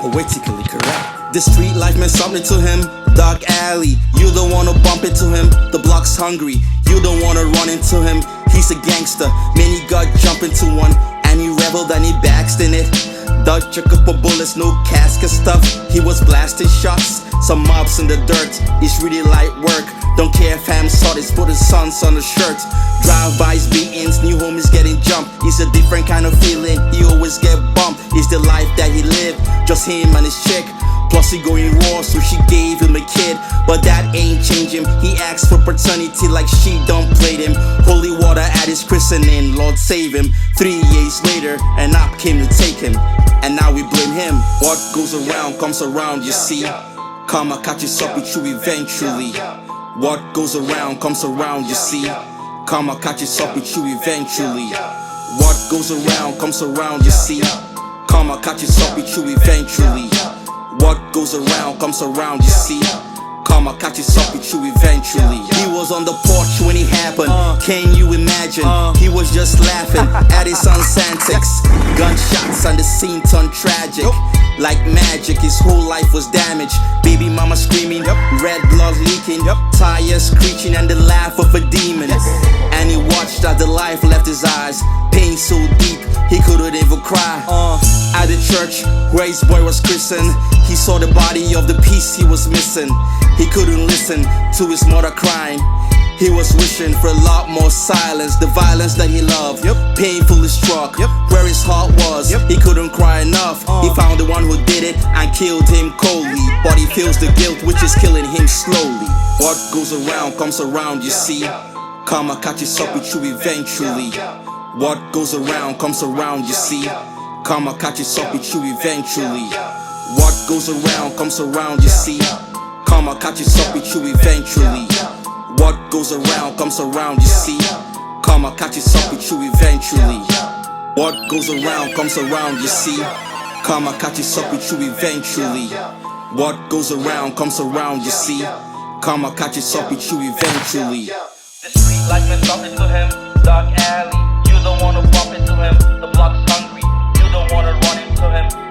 poetically correct. The street life meant something to him. Dark alley, you don't wanna bump into him. The block's hungry, you don't wanna run into him. He's a gangster, man, he got jump into one, and he reveled and he basked in it. Dodged a couple bullets, no casket stuff. He was blasting shots, some mobs in the dirt. It's really light work. Don't care if ham saw this, put his sons on the shirt. Drive-bys, beatings, new homies getting jumped. It's a different kind of feeling, he always get bumped. It's the life that he lived, just him and his chick. Plus he going raw, so she gave him a kid. But that ain't change him, he asked for paternity like she don't play him. Holy water at his christening, Lord save him. 3 years later, an op came to take him, and now we blame him. What goes around comes around, you see. Karma catches up with you eventually. What goes around comes around, you see. Karma catches up with you eventually. What goes around comes around, you see. Karma catches up with you eventually. What goes around comes around, you see. Karma catches up with you eventually. He was on the porch when it happened. Can you imagine? He was just laughing at his son's antics. Gunshots and the scene turned tragic. Like magic, his whole life was damaged. Baby mama screaming, red blood leaking, tires screeching, and the laugh of a demon. And he watched as the life left his eyes. Pain so deep, he couldn't even cry. At the church where his boy was christened, he saw the body of the piece he was missing. He couldn't listen to his mother crying. He was wishing for a lot more silence. The violence that he loved, painfully struck where his heart was. He couldn't cry enough. He found the one who did it and killed him coldly. But he feels the guilt which is killing him slowly. What goes around comes around, you see. Karma catches up with you eventually. What goes around comes around, you see. Karma catches up with you eventually. What goes around comes around, you see. Karma catches up with you eventually. What goes around comes around, you see. Karma catches up with you eventually. What goes around comes around, you see. Karma catches up with you eventually. What goes around comes around, you see. Karma catches up with you eventually. The street life meant something to him. Dark alley, you don't wanna bump into him. The block's hungry, you don't wanna run into him.